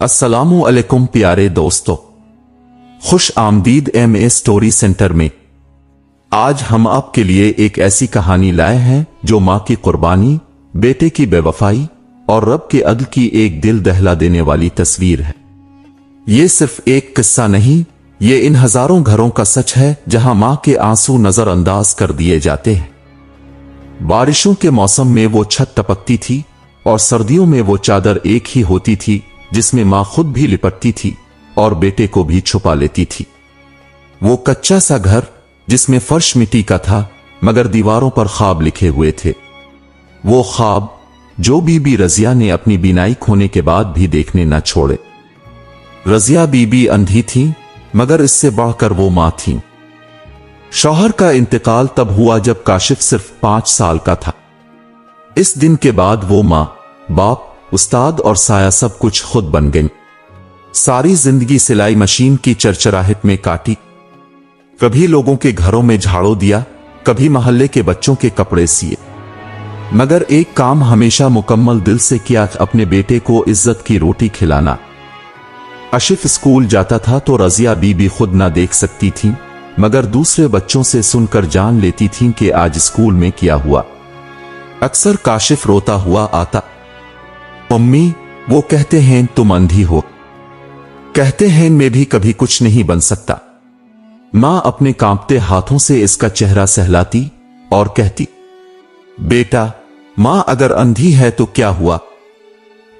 अस्सलामु अलैकुम प्यारे दोस्तों, खुश आमदीद एमए स्टोरी सेंटर में। आज हम आपके लिए एक ऐसी कहानी लाए हैं जो माँ की कुर्बानी, बेटे की बेवफाई और रब के अदल की एक दिल दहला देने वाली तस्वीर है। ये सिर्फ एक किस्सा नहीं, ये इन हजारों घरों का सच है जहां माँ के आंसू नजरअंदाज कर दिए जाते हैं। बारिशों के मौसम में वो छत टपकती थी और सर्दियों में वो चादर एक ही होती थी जिसमें माँ खुद भी लिपटती थी और बेटे को भी छुपा लेती थी। वो कच्चा सा घर जिसमें फर्श मिट्टी का था मगर दीवारों पर ख्वाब लिखे हुए थे। वो ख्वाब जो बीबी रजिया ने अपनी बीनाई खोने के बाद भी देखने न छोड़े। रजिया बीबी अंधी थी मगर इससे बढ़कर वो माँ थी। शौहर का इंतकाल तब हुआ जब काशिफ सिर्फ 5 साल का था। इस दिन के बाद वो माँ, बाप, उस्ताद और साया सब कुछ खुद बन गई। सारी जिंदगी सिलाई मशीन की चरचराहट में काटी। कभी लोगों के घरों में झाड़ू दिया, कभी मोहल्ले के बच्चों के कपड़े सिए, मगर एक काम हमेशा मुकम्मल दिल से किया, अपने बेटे को इज्जत की रोटी खिलाना। काशिफ स्कूल जाता था तो रजिया बीबी खुद ना देख सकती थी मगर दूसरे बच्चों से सुनकर जान लेती थी कि आज स्कूल में क्या हुआ। अक्सर काशिफ रोता हुआ आता। मम्मी, वो कहते हैं तुम अंधी हो, कहते हैं मैं भी कभी कुछ नहीं बन सकता। मां अपने कांपते हाथों से इसका चेहरा सहलाती और कहती, बेटा, मां अगर अंधी है तो क्या हुआ,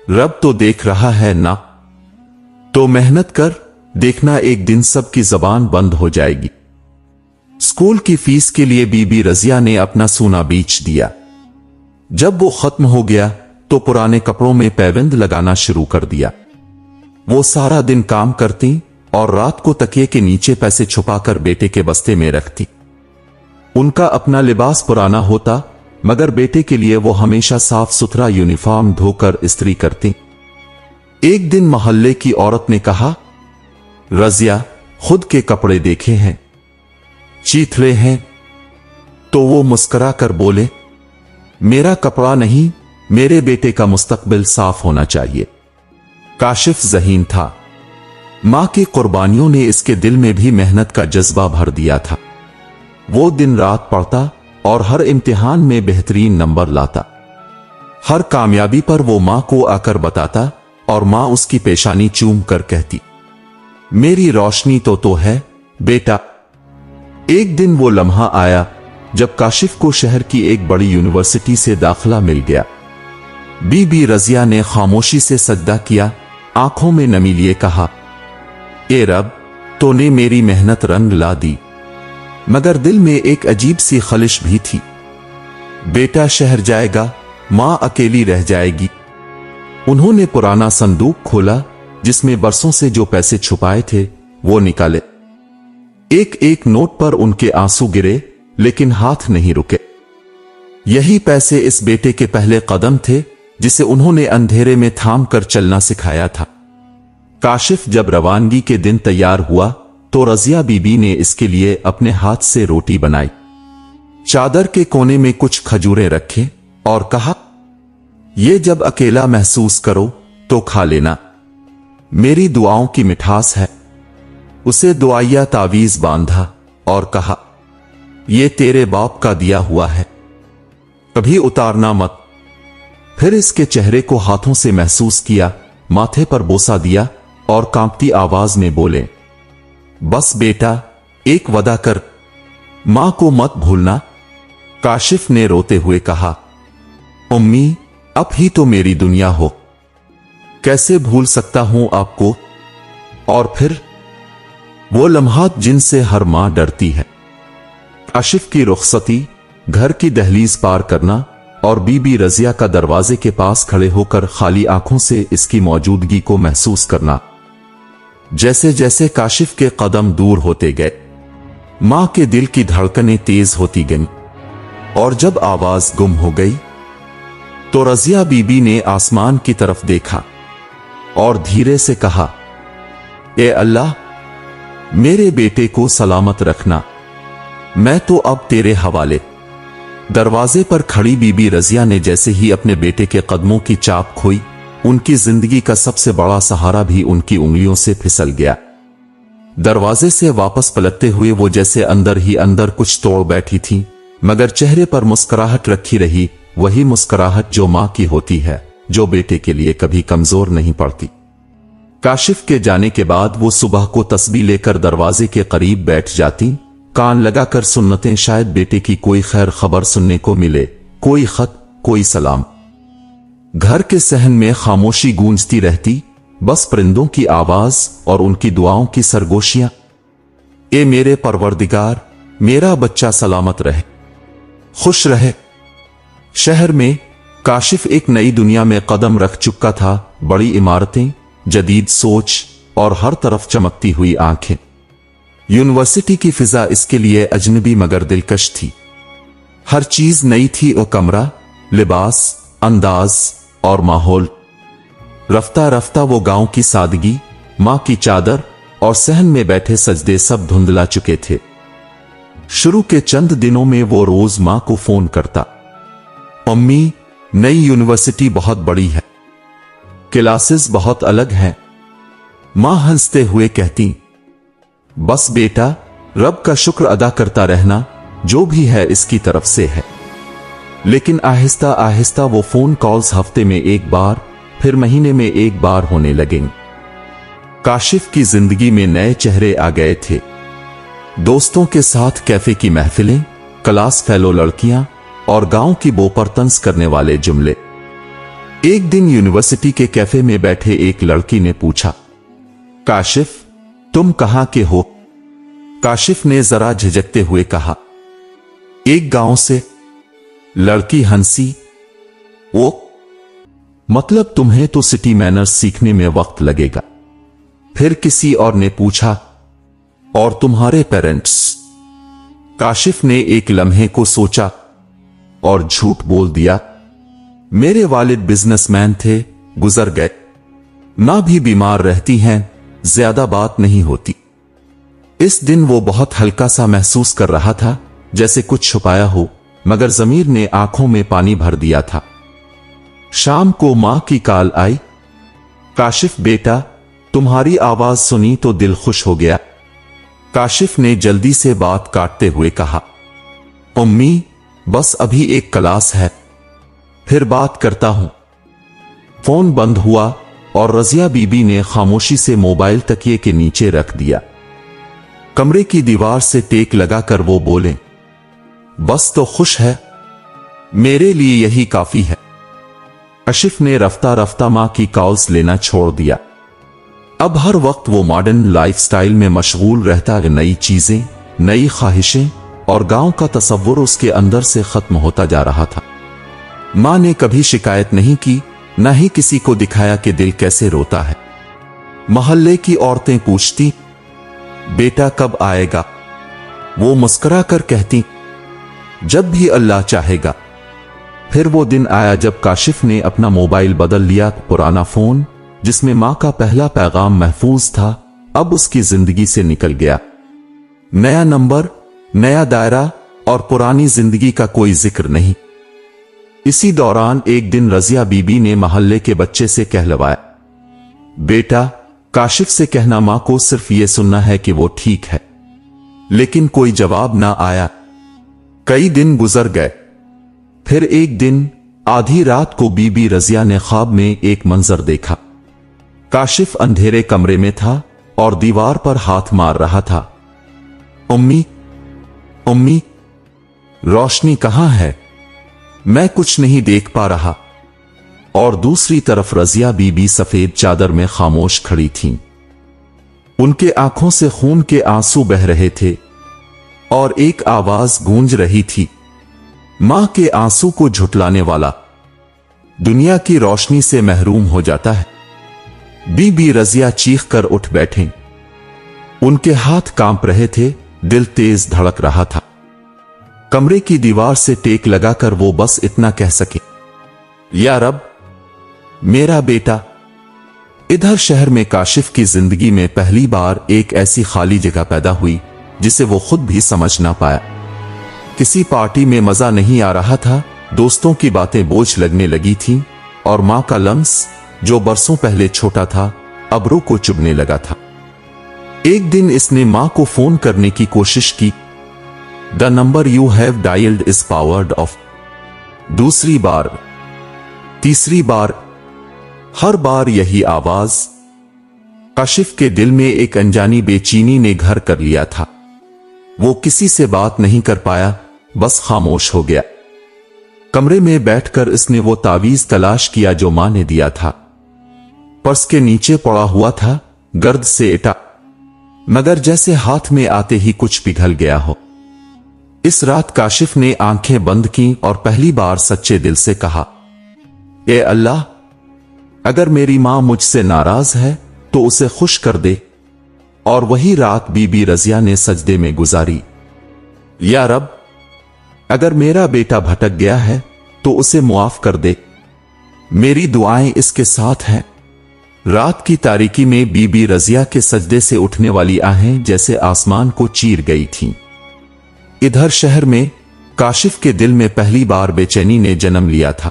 रब तो देख रहा है ना, तो मेहनत कर, देखना एक दिन सबकी जबान बंद हो जाएगी। स्कूल की फीस के लिए बीबी रजिया ने अपना सोना बेच दिया। जब वो खत्म हो गया तो पुराने कपड़ों में पैबंद लगाना शुरू कर दिया। वो सारा दिन काम करती और रात को तकिए के नीचे पैसे छुपाकर बेटे के बस्ते में रखती। उनका अपना लिबास पुराना होता मगर बेटे के लिए वो हमेशा साफ सुथरा यूनिफॉर्म धोकर इस्त्री करती। एक दिन मोहल्ले की औरत ने कहा, रजिया, खुद के कपड़े देखे हैं, चीथड़े हैं। तो वो मुस्कुरा कर बोले, मेरा कपड़ा नहीं, मेरे बेटे का मुस्तकबिल साफ होना चाहिए। काशिफ ज़हीन था। मां की कुर्बानियों ने इसके दिल में भी मेहनत का जज्बा भर दिया था। वो दिन रात पढ़ता और हर इम्तिहान में बेहतरीन नंबर लाता। हर कामयाबी पर वो मां को आकर बताता और मां उसकी पेशानी चूम कर कहती, मेरी रोशनी तो है बेटा। एक दिन वो लम्हा आया जब काशिफ को शहर की एक बड़ी यूनिवर्सिटी से दाखिला मिल गया। बीबी रजिया ने खामोशी से सजदा किया, आंखों में नमी लिए कहा, ए रब, तूने मेरी मेहनत रंग ला दी। मगर दिल में एक अजीब सी खलिश भी थी। बेटा शहर जाएगा, मां अकेली रह जाएगी। उन्होंने पुराना संदूक खोला जिसमें बरसों से जो पैसे छुपाए थे वो निकाले। एक एक नोट पर उनके आंसू गिरे लेकिन हाथ नहीं रुके। यही पैसे इस बेटे के पहले कदम थे जिसे उन्होंने अंधेरे में थाम कर चलना सिखाया था। काशिफ जब रवानगी के दिन तैयार हुआ तो रजिया बीबी ने इसके लिए अपने हाथ से रोटी बनाई। चादर के कोने में कुछ खजूरें रखे और कहा, ये जब अकेला महसूस करो तो खा लेना, मेरी दुआओं की मिठास है। उसे दुआया तावीज बांधा और कहा, ये तेरे बाप का दिया हुआ है, कभी उतारना मत। फिर इसके चेहरे को हाथों से महसूस किया, माथे पर बोसा दिया और कांपती आवाज में बोले, बस बेटा, एक वादा कर, मां को मत भूलना। काशिफ ने रोते हुए कहा, उम्मी, अब ही तो मेरी दुनिया हो, कैसे भूल सकता हूं आपको। और फिर वो लम्हात जिनसे हर मां डरती है। काशिफ की रुखसती, घर की दहलीज पार करना और बीबी रजिया का दरवाजे के पास खड़े होकर खाली आंखों से इसकी मौजूदगी को महसूस करना। जैसे जैसे काशिफ के कदम दूर होते गए, मां के दिल की धड़कनें तेज होती गईं और जब आवाज गुम हो गई तो रजिया बीबी ने आसमान की तरफ देखा और धीरे से कहा, ए अल्लाह, मेरे बेटे को सलामत रखना, मैं तो अब तेरे हवाले। दरवाजे पर खड़ी बीबी रजिया ने जैसे ही अपने बेटे के कदमों की चाप खोई उनकी जिंदगी का सबसे बड़ा सहारा भी उनकी उंगलियों से फिसल गया। दरवाजे से वापस पलटते हुए वो जैसे अंदर ही अंदर कुछ तोड़ बैठी थी, मगर चेहरे पर मुस्कुराहट रखी रही, वही मुस्कुराहट जो मां की होती है, जो बेटे के लिए कभी कमजोर नहीं पड़ती। काशिफ के जाने के बाद वो सुबह को तस्बीह लेकर दरवाजे के करीब बैठ जाती, कान लगाकर सुन्नतें, शायद बेटे की कोई खैर खबर सुनने को मिले, कोई खत, कोई सलाम। घर के सहन में खामोशी गूंजती रहती, बस परिंदों की आवाज और उनकी दुआओं की सरगोशियां। ए मेरे परवरदिगार, मेरा बच्चा सलामत रहे, खुश रहे। शहर में काशिफ एक नई दुनिया में कदम रख चुका था। बड़ी इमारतें, जदीद सोच और हर तरफ चमकती हुई आंखें। यूनिवर्सिटी की फिजा इसके लिए अजनबी मगर दिलकश थी। हर चीज नई थी, और कमरा, लिबास, अंदाज और माहौल। रफ्ता रफ्ता वो गांव की सादगी, मां की चादर और सहन में बैठे सजदे सब धुंधला चुके थे। शुरू के चंद दिनों में वो रोज मां को फोन करता, अम्मी, नई यूनिवर्सिटी बहुत बड़ी है, क्लासेस बहुत अलग हैं। मां हंसते हुए कहती, बस बेटा, रब का शुक्र अदा करता रहना, जो भी है इसकी तरफ से है। लेकिन आहिस्ता आहिस्ता वो फोन कॉल्स हफ्ते में एक बार, फिर महीने में एक बार होने लगेंगे। काशिफ की जिंदगी में नए चेहरे आ गए थे। दोस्तों के साथ कैफे की महफिलें, क्लास फेलो लड़कियां और गांव की बोपरतंस करने वाले जुमले। एक दिन यूनिवर्सिटी के कैफे में बैठे एक लड़की ने पूछा, काशिफ, तुम कहां के हो? काशिफ ने जरा झिझकते हुए कहा, एक गांव से। लड़की हंसी, ओ, मतलब तुम्हें तो सिटी मैनर्स सीखने में वक्त लगेगा। फिर किसी और ने पूछा, और तुम्हारे पेरेंट्स? काशिफ ने एक लम्हे को सोचा और झूठ बोल दिया, मेरे वालिद बिजनेसमैन थे, गुजर गए। मां भी बीमार रहती हैं, ज्यादा बात नहीं होती। इस दिन वो बहुत हल्का सा महसूस कर रहा था, जैसे कुछ छुपाया हो, मगर ज़मीर ने आंखों में पानी भर दिया था। शाम को मां की कॉल आई, काशिफ बेटा, तुम्हारी आवाज सुनी तो दिल खुश हो गया। काशिफ ने जल्दी से बात काटते हुए कहा, अम्मी, बस अभी एक क्लास है, फिर बात करता हूं। फोन बंद हुआ और रजिया बीबी ने खामोशी से मोबाइल तकिए के नीचे रख दिया। कमरे की दीवार से टेक लगाकर वो बोले, बस तो खुश है, मेरे लिए यही काफी है। काशिफ ने रफ्ता रफ्ता मां की कॉल्स लेना छोड़ दिया। अब हर वक्त वो मॉडर्न लाइफस्टाइल में मशगूल रहता है। नई चीजें, नई ख्वाहिशें और गांव का तस्वुर उसके अंदर से खत्म होता जा रहा था। मां ने कभी शिकायत नहीं की, न ही किसी को दिखाया कि दिल कैसे रोता है। मोहल्ले की औरतें पूछती, बेटा कब आएगा? वो मुस्कुरा कर कहती, जब भी अल्लाह चाहेगा। फिर वो दिन आया जब काशिफ ने अपना मोबाइल बदल लिया। पुराना फोन, जिसमें मां का पहला पैगाम महफूज था, अब उसकी जिंदगी से निकल गया। नया नंबर, नया दायरा और पुरानी जिंदगी का कोई जिक्र नहीं। इसी दौरान एक दिन रजिया बीबी ने मोहल्ले के बच्चे से कहलवाया, बेटा, काशिफ से कहना मां को सिर्फ ये सुनना है कि वो ठीक है। लेकिन कोई जवाब ना आया। कई दिन गुजर गए। फिर एक दिन आधी रात को बीबी रजिया ने ख्वाब में एक मंजर देखा। काशिफ अंधेरे कमरे में था और दीवार पर हाथ मार रहा था। उम्मी, उम्मी, रोशनी कहां है? मैं कुछ नहीं देख पा रहा। और दूसरी तरफ रजिया बीबी सफेद चादर में खामोश खड़ी थीं। उनके आंखों से खून के आंसू बह रहे थे और एक आवाज गूंज रही थी, मां के आंसू को झुठलाने वाला दुनिया की रोशनी से महरूम हो जाता है। बीबी रजिया चीख कर उठ बैठे। उनके हाथ कांप रहे थे, दिल तेज धड़क रहा था। कमरे की दीवार से टेक लगाकर वो बस इतना कह सके, या रब, मेरा बेटा। इधर शहर में काशिफ की जिंदगी में पहली बार एक ऐसी खाली जगह पैदा हुई जिसे वो खुद भी समझ ना पाया। किसी पार्टी में मजा नहीं आ रहा था, दोस्तों की बातें बोझ लगने लगी थीं और मां का लम्स, जो बरसों पहले छोटा था, अब्रों को चुभने लगा था। एक दिन इसने मां को फोन करने की कोशिश की। The number you have dialled is powered of. दूसरी बार, तीसरी बार, हर बार यही आवाज। काशिफ के दिल में एक अनजानी बेचैनी ने घर कर लिया था। वो किसी से बात नहीं कर पाया, बस खामोश हो गया। कमरे में बैठकर इसने वो तावीज तलाश किया जो मां ने दिया था। पर्स के नीचे पड़ा हुआ था, गर्द से इटा, मगर जैसे हाथ में आते ही कुछ पिघल गया हो। इस रात काशिफ ने आंखें बंद की और पहली बार सच्चे दिल से कहा, ए अल्लाह, अगर मेरी मां मुझसे नाराज है तो उसे खुश कर दे। और वही रात बीबी रजिया ने सजदे में गुजारी। या रब, अगर मेरा बेटा भटक गया है तो उसे मुआफ कर दे, मेरी दुआएं इसके साथ हैं। रात की तारीकी में बीबी रजिया के सजदे से उठने वाली आहें जैसे आसमान को चीर गई थीं। इधर शहर में काशिफ के दिल में पहली बार बेचैनी ने जन्म लिया था।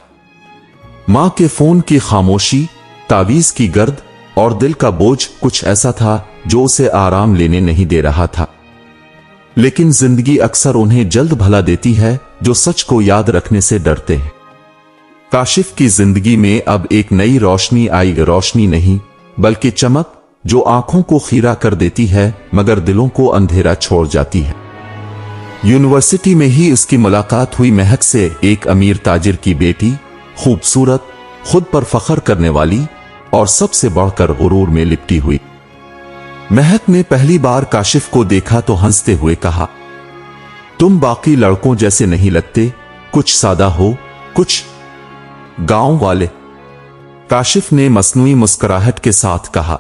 मां के फोन की खामोशी, तावीज की गर्द और दिल का बोझ कुछ ऐसा था जो उसे आराम लेने नहीं दे रहा था। लेकिन जिंदगी अक्सर उन्हें जल्द भला देती है जो सच को याद रखने से डरते हैं। काशिफ की जिंदगी में अब एक नई रोशनी आई, रोशनी नहीं बल्कि चमक, जो आंखों को खीरा कर देती है मगर दिलों को अंधेरा छोड़ जाती है। यूनिवर्सिटी में ही उसकी मुलाकात हुई महक से, एक अमीर ताजिर की बेटी, खूबसूरत, खुद पर फख्र करने वाली और सबसे बढ़कर गुरूर में लिपटी हुई। महक ने पहली बार काशिफ को देखा तो हंसते हुए कहा, तुम बाकी लड़कों जैसे नहीं लगते, कुछ सादा हो, कुछ गांव वाले। काशिफ ने मसनूई मुस्कुराहट के साथ कहा,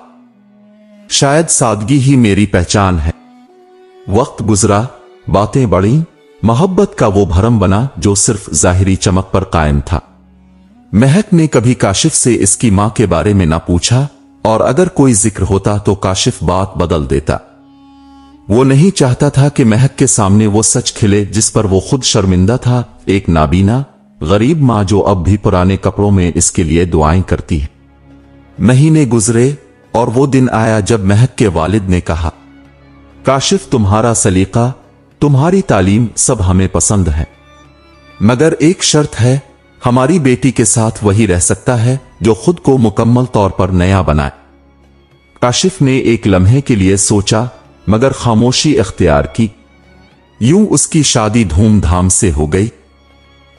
शायद सादगी ही मेरी पहचान है। वक्त गुजरा, बातें बढ़ी, मोहब्बत का वो भरम बना जो सिर्फ जाहिरी चमक पर कायम था। महक ने कभी काशिफ से इसकी मां के बारे में ना पूछा, और अगर कोई जिक्र होता तो काशिफ बात बदल देता। वो नहीं चाहता था कि महक के सामने वो सच खिले जिस पर वो खुद शर्मिंदा था, एक नाबीना, गरीब मां जो अब भी पुराने कपड़ों में इसके लिए दुआएं करती है। महीने गुजरे और वो दिन आया जब महक के वालिद ने कहा, काशिफ, तुम्हारा सलीका, तुम्हारी तालीम सब हमें पसंद है, मगर एक शर्त है, हमारी बेटी के साथ वही रह सकता है जो खुद को मुकम्मल तौर पर नया बनाए। काशिफ ने एक लम्हे के लिए सोचा मगर खामोशी इख्तियार की। यूं उसकी शादी धूमधाम से हो गई।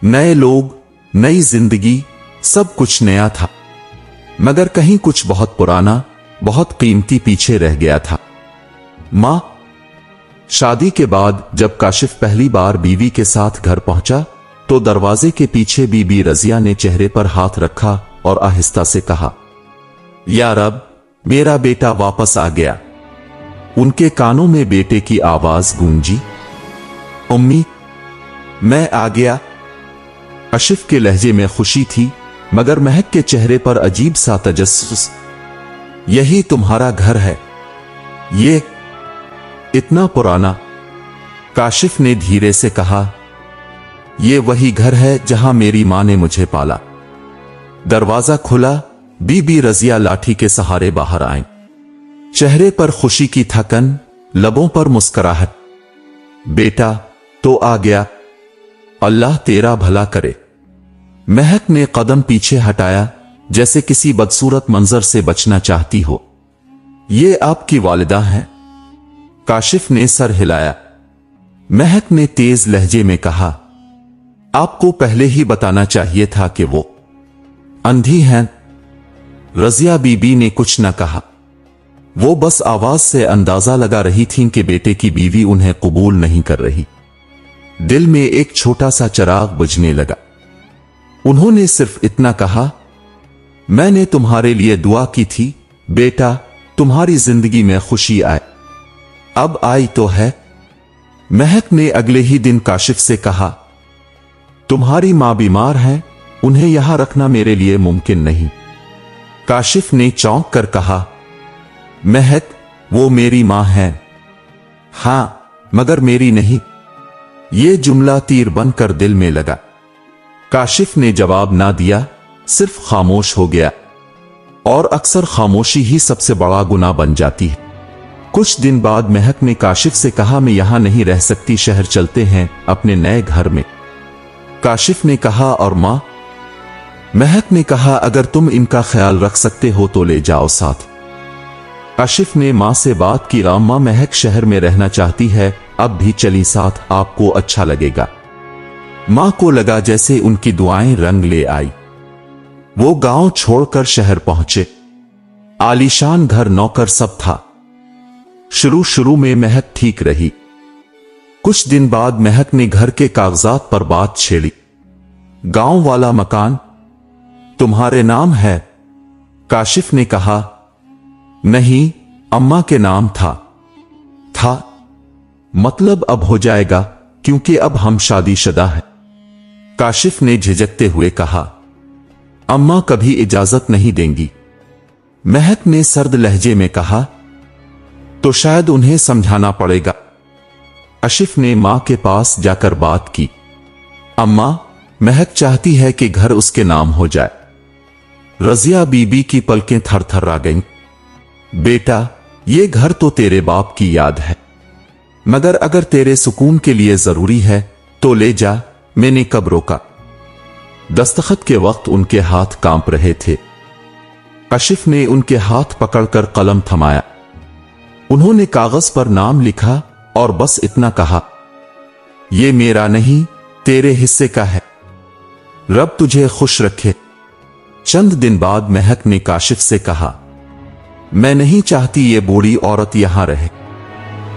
नए लोग, नई जिंदगी, सब कुछ नया था, मगर कहीं कुछ बहुत पुराना, बहुत कीमती पीछे रह गया था। मां। शादी के बाद जब काशिफ पहली बार बीवी के साथ घर पहुंचा तो दरवाजे के पीछे बीबी रजिया ने चेहरे पर हाथ रखा और आहिस्ता से कहा, या रब, मेरा बेटा वापस आ गया। उनके कानों में बेटे की आवाज गूंजी, उम्मी, मैं आ गया। काशिफ के लहजे में खुशी थी मगर महक के चेहरे पर अजीब सा तजस्सुस। यही तुम्हारा घर है? ये इतना पुराना? काशिफ ने धीरे से कहा, ये वही घर है जहां मेरी मां ने मुझे पाला। दरवाजा खुला, बीबी रजिया लाठी के सहारे बाहर आए। चेहरे पर खुशी की थकन, लबों पर मुस्कुराहट। बेटा तो आ गया, अल्लाह तेरा भला करे। महक ने कदम पीछे हटाया जैसे किसी बदसूरत मंजर से बचना चाहती हो। ये आपकी वालिदा हैं? काशिफ ने सर हिलाया। महक ने तेज लहजे में कहा, आपको पहले ही बताना चाहिए था कि वो अंधी हैं। रजिया बीबी ने कुछ न कहा। वो बस आवाज से अंदाजा लगा रही थीं कि बेटे की बीवी उन्हें कबूल नहीं कर रही। दिल में एक छोटा सा चिराग बुझने लगा। उन्होंने सिर्फ इतना कहा, मैंने तुम्हारे लिए दुआ की थी बेटा, तुम्हारी जिंदगी में खुशी आए। अब आई तो है। महक ने अगले ही दिन काशिफ से कहा, तुम्हारी मां बीमार है, उन्हें यहां रखना मेरे लिए मुमकिन नहीं। काशिफ ने चौंक कर कहा, महक, वो मेरी मां है। हां, मगर मेरी नहीं। ये जुमला तीर बनकर दिल में लगा। काशिफ ने जवाब ना दिया, सिर्फ खामोश हो गया। और अक्सर खामोशी ही सबसे बड़ा गुनाह बन जाती है। कुछ दिन बाद महक ने काशिफ से कहा, मैं यहां नहीं रह सकती, शहर चलते हैं अपने नए घर में। काशिफ ने कहा, और मां? महक ने कहा, अगर तुम इनका ख्याल रख सकते हो तो ले जाओ साथ। काशिफ ने मां से बात की, मां महक शहर में रहना चाहती है, अब भी चली साथ, आपको अच्छा लगेगा। मां को लगा जैसे उनकी दुआएं रंग ले आई। वो गांव छोड़कर शहर पहुंचे। आलीशान घर, नौकर सब था। शुरू में महक ठीक रही। कुछ दिन बाद महक ने घर के कागजात पर बात छेड़ी। गांव वाला मकान तुम्हारे नाम है? काशिफ ने कहा, नहीं, अम्मा के नाम था। मतलब अब हो जाएगा, क्योंकि अब हम शादीशुदा हैं। काशिफ ने झिझकते हुए कहा, अम्मा कभी इजाजत नहीं देंगी। महक ने सर्द लहजे में कहा, तो शायद उन्हें समझाना पड़ेगा। काशिफ ने मां के पास जाकर बात की, अम्मा, महक चाहती है कि घर उसके नाम हो जाए। रजिया बीबी की पलकें थरथरा गईं। बेटा, ये घर तो तेरे बाप की याद है, मगर अगर तेरे सुकून के लिए जरूरी है तो ले जा, मैंने कब रोका। दस्तखत के वक्त उनके हाथ कांप रहे थे। काशिफ ने उनके हाथ पकड़कर कलम थमाया। उन्होंने कागज पर नाम लिखा और बस इतना कहा, ये मेरा नहीं, तेरे हिस्से का है, रब तुझे खुश रखे। चंद दिन बाद महक ने काशिफ से कहा, मैं नहीं चाहती ये बूढ़ी औरत यहां रहे।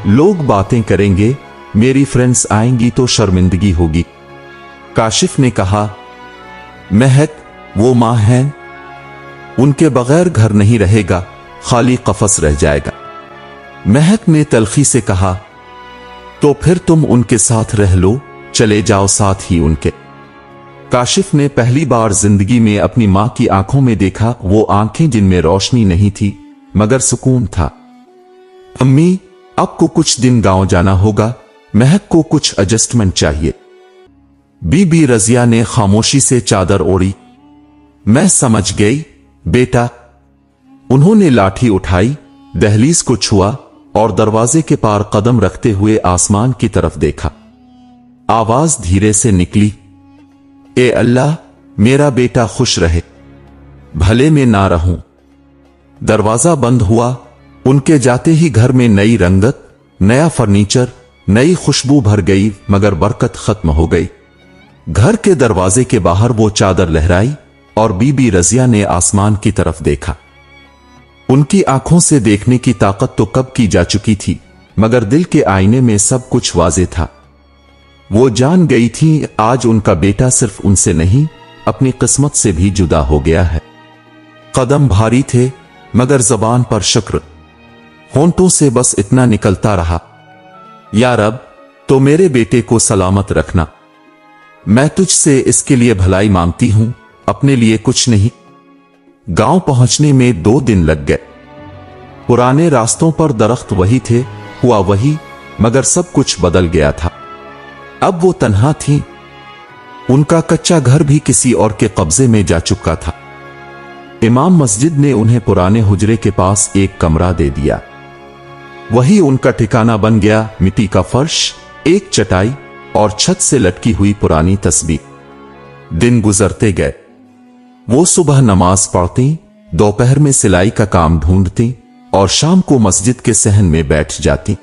लोग बातें करेंगे, मेरी फ्रेंड्स आएंगी तो शर्मिंदगी होगी। काशिफ ने कहा, महक, वो मां हैं, उनके बगैर घर नहीं रहेगा, खाली कफस रह जाएगा। महक ने तलखी से कहा, तो फिर तुम उनके साथ रह लो, चले जाओ साथ ही उनके। काशिफ ने पहली बार जिंदगी में अपनी मां की आंखों में देखा, वो आंखें जिनमें रोशनी नहीं थी मगर सुकून था। अम्मी, आपको कुछ दिन गांव जाना होगा, महक को कुछ एडजस्टमेंट चाहिए। बीबी रजिया ने खामोशी से चादर ओढ़ी। मैं समझ गई बेटा। उन्होंने लाठी उठाई, दहलीज को छुआ और दरवाजे के पार कदम रखते हुए आसमान की तरफ देखा। आवाज धीरे से निकली, ए अल्लाह, मेरा बेटा खुश रहे, भले में ना रहूं। दरवाजा बंद हुआ। उनके जाते ही घर में नई रंगत, नया फर्नीचर, नई खुशबू भर गई, मगर बरकत खत्म हो गई। घर के दरवाजे के बाहर वो चादर लहराई और बीबी रजिया ने आसमान की तरफ देखा। उनकी आंखों से देखने की ताकत तो कब की जा चुकी थी, मगर दिल के आईने में सब कुछ वाजे था। वो जान गई थी आज उनका बेटा सिर्फ उनसे नहीं, अपनी किस्मत से भी जुदा हो गया है। कदम भारी थे मगर जबान पर शुक्र, होंठों से बस इतना निकलता रहा, या रब, तो मेरे बेटे को सलामत रखना। मैं तुझसे इसके लिए भलाई मांगती हूं, अपने लिए कुछ नहीं। गांव पहुंचने में 2 दिन लग गए। पुराने रास्तों पर दरख्त वही थे, हुआ वही, मगर सब कुछ बदल गया था। अब वो तन्हा थी। उनका कच्चा घर भी किसी और के कब्जे में जा चुका था। इमाम मस्जिद ने उन्हें पुराने हुजरे के पास एक कमरा दे दिया। वही उनका ठिकाना बन गया। मिट्टी का फर्श, एक चटाई और छत से लटकी हुई पुरानी तस्बीह। दिन गुजरते गए। वो सुबह नमाज पढ़ती, दोपहर में सिलाई का काम ढूंढती और शाम को मस्जिद के सहन में बैठ जाती।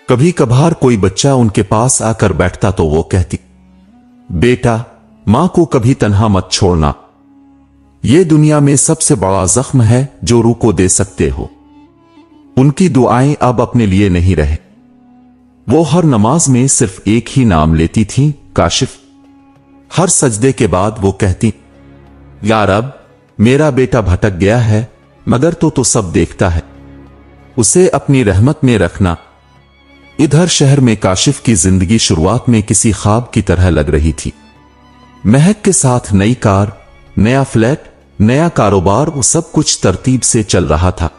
कभी कभार कोई बच्चा उनके पास आकर बैठता तो वो कहती, बेटा, मां को कभी तन्हा मत छोड़ना। ये दुनिया में सबसे बड़ा जख्म है जो रूह को दे सकते हो। उनकी दुआएं अब अपने लिए नहीं रहे। वो हर नमाज में सिर्फ एक ही नाम लेती थीं, काशिफ। हर सजदे के बाद वो कहती, या रब, मेरा बेटा भटक गया है, मगर तो सब देखता है, उसे अपनी रहमत में रखना। इधर शहर में काशिफ की जिंदगी शुरुआत में किसी ख्वाब की तरह लग रही थी। महक के साथ नई कार, नया फ्लैट, नया कारोबार, वो सब कुछ तरतीब से चल रहा था।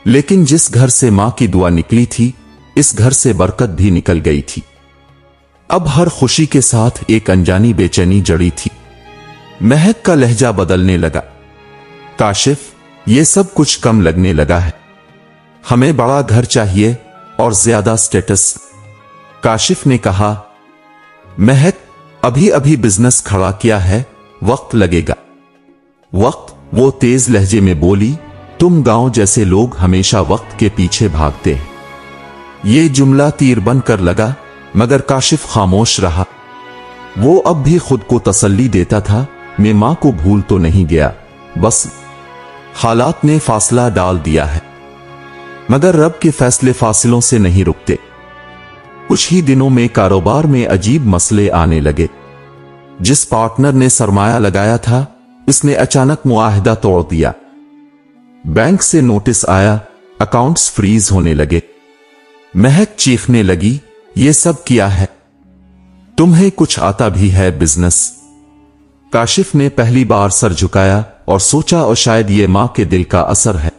लेकिन जिस घर से मां की दुआ निकली थी, इस घर से बरकत भी निकल गई थी। अब हर खुशी के साथ एक अनजानी बेचैनी जड़ी थी। महक का लहजा बदलने लगा। काशिफ, ये सब कुछ कम लगने लगा है। हमें बड़ा घर चाहिए और ज्यादा स्टेटस। काशिफ ने कहा, महक, अभी अभी बिजनेस खड़ा किया है, वक्त लगेगा। वक्त? वो तेज लहजे में बोली, तुम गांव जैसे लोग हमेशा वक्त के पीछे भागते हैं। ये जुमला तीर बनकर लगा, मगर काशिफ खामोश रहा। वो अब भी खुद को तसल्ली देता था, मैं मां को भूल तो नहीं गया, बस हालात ने फासला डाल दिया है। मगर रब के फैसले फासिलों से नहीं रुकते। कुछ ही दिनों में कारोबार में अजीब मसले आने लगे। जिस पार्टनर ने सरमाया लगाया था, उसने अचानक मुआहदा तोड़ दिया। बैंक से नोटिस आया, अकाउंट्स फ्रीज होने लगे। महक चीखने लगी, ये सब किया है? तुम्हें कुछ आता भी है बिजनेस? काशिफ ने पहली बार सर झुकाया और सोचा, और शायद ये मां के दिल का असर है।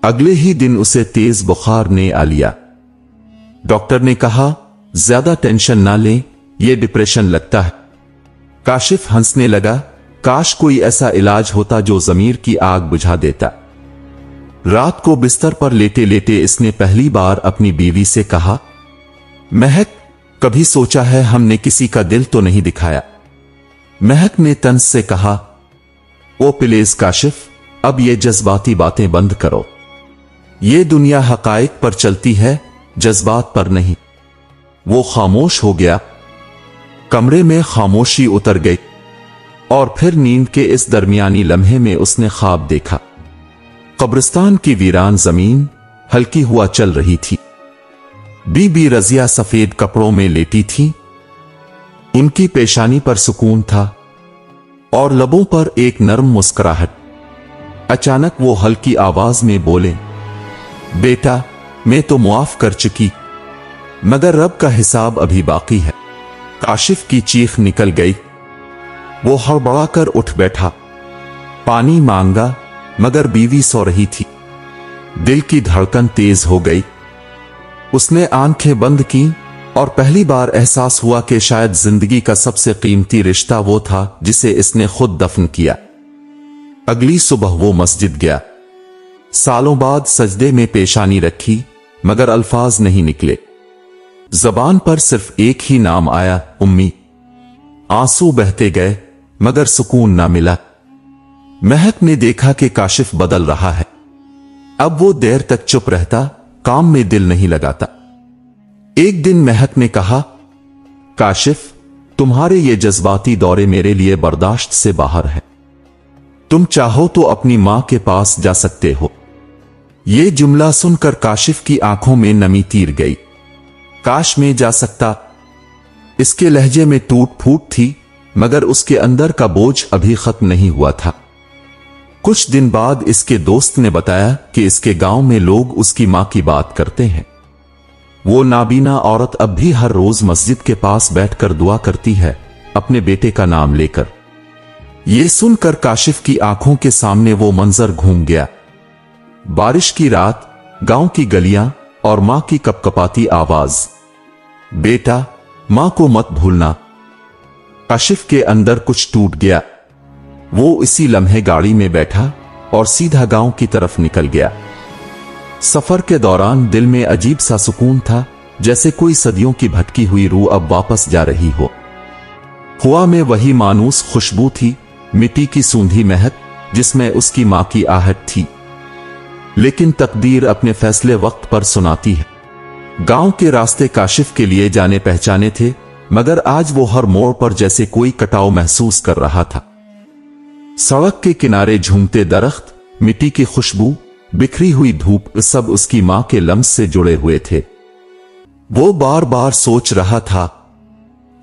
अगले ही दिन उसे तेज बुखार ने आ लिया। डॉक्टर ने कहा, ज्यादा टेंशन ना लें, ये डिप्रेशन लगता है। काशिफ हंसने लगा, काश कोई ऐसा इलाज होता जो ज़मीर की आग बुझा देता। रात को बिस्तर पर लेटे लेटे इसने पहली बार अपनी बीवी से कहा, महक, कभी सोचा है हमने किसी का दिल तो नहीं दिखाया? महक ने तंज से कहा, ओ प्लीज काशिफ, अब ये जज्बाती बातें बंद करो। ये दुनिया हकायक पर चलती है, जज्बात पर नहीं। वो खामोश हो गया। कमरे में खामोशी उतर गई और फिर नींद के इस दरमियानी लम्हे में उसने ख्वाब देखा। कब्रिस्तान की वीरान जमीन हल्की हुआ चल रही थी। बीबी रजिया सफेद कपड़ों में लेटी थी। उनकी पेशानी पर सुकून था और लबों पर एक नरम मुस्कुराहट। अचानक वो हल्की आवाज में बोले, बेटा, मैं तो मुआफ कर चुकी, मगर रब का हिसाब अभी बाकी है। काशिफ की चीख निकल गई। वो हड़बड़ाकर उठ बैठा। पानी मांगा, मगर बीवी सो रही थी। दिल की धड़कन तेज हो गई। उसने आंखें बंद की और पहली बार एहसास हुआ कि शायद जिंदगी का सबसे कीमती रिश्ता वो था जिसे इसने खुद दफन किया। अगली सुबह वो मस्जिद गया। सालों बाद सजदे में पेशानी रखी, मगर अल्फाज नहीं निकले। जबान पर सिर्फ एक ही नाम आया, उम्मी। आंसू बहते गए, मगर सुकून ना मिला। महक ने देखा कि काशिफ बदल रहा है। अब वो देर तक चुप रहता, काम में दिल नहीं लगाता। एक दिन महक ने कहा, काशिफ, तुम्हारे ये जज्बाती दौरे मेरे लिए बर्दाश्त से बाहर है। तुम चाहो तो अपनी मां के पास जा सकते हो। ये जुमला सुनकर काशिफ की आंखों में नमी तीर गई। काश में जा सकता। इसके लहजे में टूट फूट थी, मगर उसके अंदर का बोझ अभी खत्म नहीं हुआ था। कुछ दिन बाद इसके दोस्त ने बताया कि इसके गांव में लोग उसकी मां की बात करते हैं। वो नाबीना औरत अब भी हर रोज मस्जिद के पास बैठकर दुआ करती है, अपने बेटे का नाम लेकर। ये सुनकर काशिफ की आंखों के सामने वो मंजर घूम गया। बारिश की रात, गांव की गलियां और मां की कपकपाती आवाज, बेटा, मां को मत भूलना। काशिफ के अंदर कुछ टूट गया। वो इसी लम्हे गाड़ी में बैठा और सीधा गांव की तरफ निकल गया। सफर के दौरान दिल में अजीब सा सुकून था, जैसे कोई सदियों की भटकी हुई रूह अब वापस जा रही हो। हवा में वही मानूस खुशबू थी, मिट्टी की सूंधी महक, जिसमें उसकी मां की आहट थी। लेकिन तकदीर अपने फैसले वक्त पर सुनाती है। गांव के रास्ते काशिफ के लिए जाने पहचाने थे, मगर आज वो हर मोड़ पर जैसे कोई कटाव महसूस कर रहा था। सड़क के किनारे झूमते दरख्त, मिट्टी की खुशबू, बिखरी हुई धूप, सब उसकी मां के लम्स से जुड़े हुए थे। वो बार बार सोच रहा था,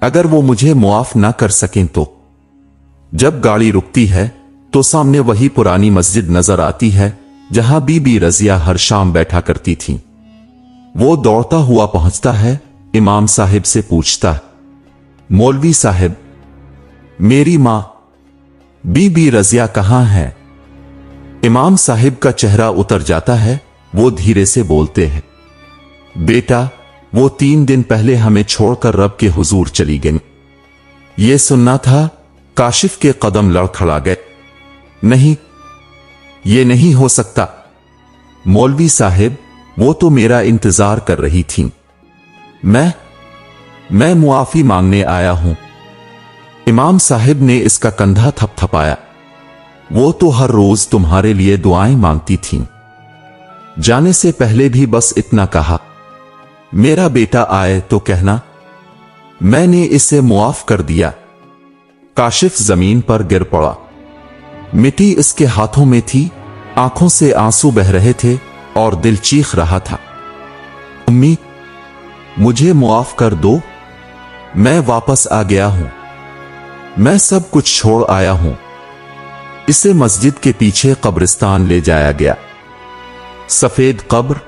अगर वो मुझे मुआफ ना कर सकें तो। जब गाड़ी रुकती है तो सामने वही पुरानी मस्जिद नजर आती है जहां बीबी रजिया हर शाम बैठा करती थी। वो दौड़ता हुआ पहुंचता है, इमाम साहिब से पूछता है, मौलवी साहिब, मेरी मां बीबी रजिया कहां है? इमाम साहिब का चेहरा उतर जाता है। वो धीरे से बोलते हैं, बेटा, वो 3 दिन पहले हमें छोड़कर रब के हुजूर चली गई। ये सुनना था, काशिफ के कदम लड़खड़ा गए। नहीं, ये नहीं हो सकता मौलवी साहिब, वो तो मेरा इंतजार कर रही थीं। मैं मुआफी मांगने आया हूं। इमाम साहिब ने इसका कंधा थपथपाया। वो तो हर रोज तुम्हारे लिए दुआएं मांगती थीं। जाने से पहले भी बस इतना कहा, मेरा बेटा आए तो कहना। मैंने इसे मुआफ कर दिया। काशिफ जमीन पर गिर पड़ा। मिट्टी इसके हाथों में थी, आंखों से आंसू बह रहे थे और दिल चीख रहा था। अम्मी, मुझे मुआफ कर दो। मैं वापस आ गया हूं। मैं सब कुछ छोड़ आया हूं। इसे मस्जिद के पीछे कब्रिस्तान ले जाया गया। सफेद कब्र,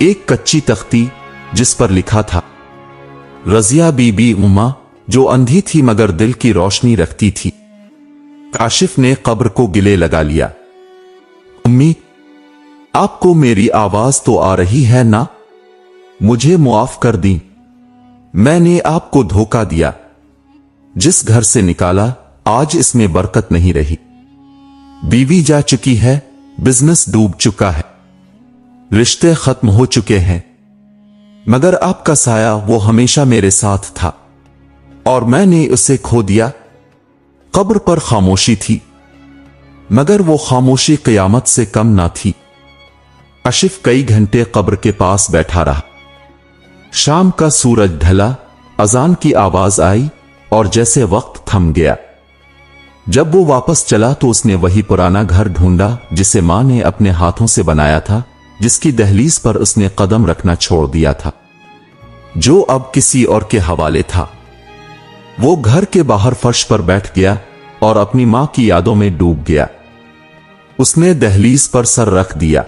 एक कच्ची तख्ती जिस पर लिखा था रजिया बीबी उम्मा, जो अंधी थी मगर दिल की रोशनी रखती थी। काशिफ ने कब्र को गिले लगा लिया। अम्मी, आपको मेरी आवाज तो आ रही है ना? मुझे मुआफ कर दी। मैंने आपको धोखा दिया। जिस घर से निकाला आज इसमें बरकत नहीं रही। बीवी जा चुकी है, बिजनेस डूब चुका है, रिश्ते खत्म हो चुके हैं, मगर आपका साया वो हमेशा मेरे साथ था और मैंने उसे खो दिया। कब्र पर खामोशी थी, मगर वो खामोशी क़यामत से कम ना थी। काशिफ कई घंटे कब्र के पास बैठा रहा। शाम का सूरज ढला, अजान की आवाज आई और जैसे वक्त थम गया। जब वो वापस चला तो उसने वही पुराना घर ढूंढा जिसे मां ने अपने हाथों से बनाया था, जिसकी दहलीज पर उसने कदम रखना छोड़ दिया था, जो अब किसी और के हवाले था। वो घर के बाहर फर्श पर बैठ गया और अपनी मां की यादों में डूब गया। उसने दहलीज पर सर रख दिया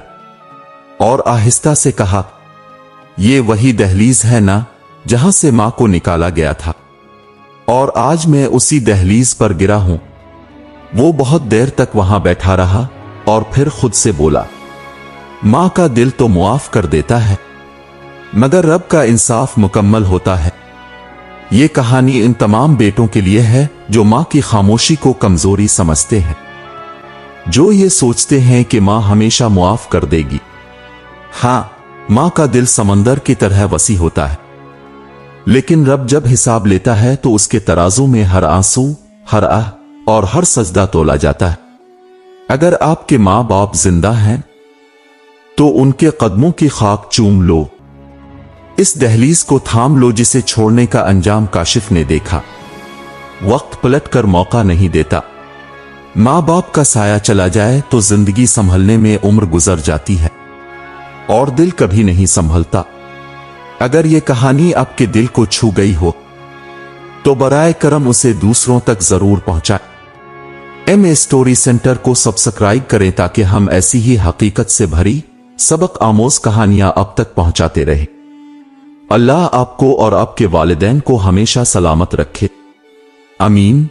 और आहिस्ता से कहा, ये वही दहलीज है ना जहां से मां को निकाला गया था, और आज मैं उसी दहलीज पर गिरा हूं। वो बहुत देर तक वहां बैठा रहा और फिर खुद से बोला, मां का दिल तो मुआफ कर देता है, मगर रब का इंसाफ मुकम्मल होता है। ये कहानी इन तमाम बेटों के लिए है जो मां की खामोशी को कमजोरी समझते हैं, जो ये सोचते हैं कि मां हमेशा मुआफ कर देगी। हां, मां का दिल समंदर की तरह वसी होता है, लेकिन रब जब हिसाब लेता है तो उसके तराजू में हर आंसू, हर आह और हर सजदा तोला जाता है। अगर आपके मां बाप जिंदा हैं तो उनके कदमों की खाक चूम लो। इस दहलीज को थाम लो जिसे छोड़ने का अंजाम काशिफ ने देखा। वक्त पलट कर मौका नहीं देता। मां बाप का साया चला जाए तो जिंदगी संभलने में उम्र गुजर जाती है और दिल कभी नहीं संभलता। अगर यह कहानी आपके दिल को छू गई हो तो बराए करम उसे दूसरों तक जरूर पहुंचाएं। एमए स्टोरी सेंटर को सब्सक्राइब करें ताकि हम ऐसी ही हकीकत से भरी सबक आमोज कहानियां अब तक पहुंचाते रहे। अल्लाह आपको और आपके वालिदैन को हमेशा सलामत रखे। आमीन।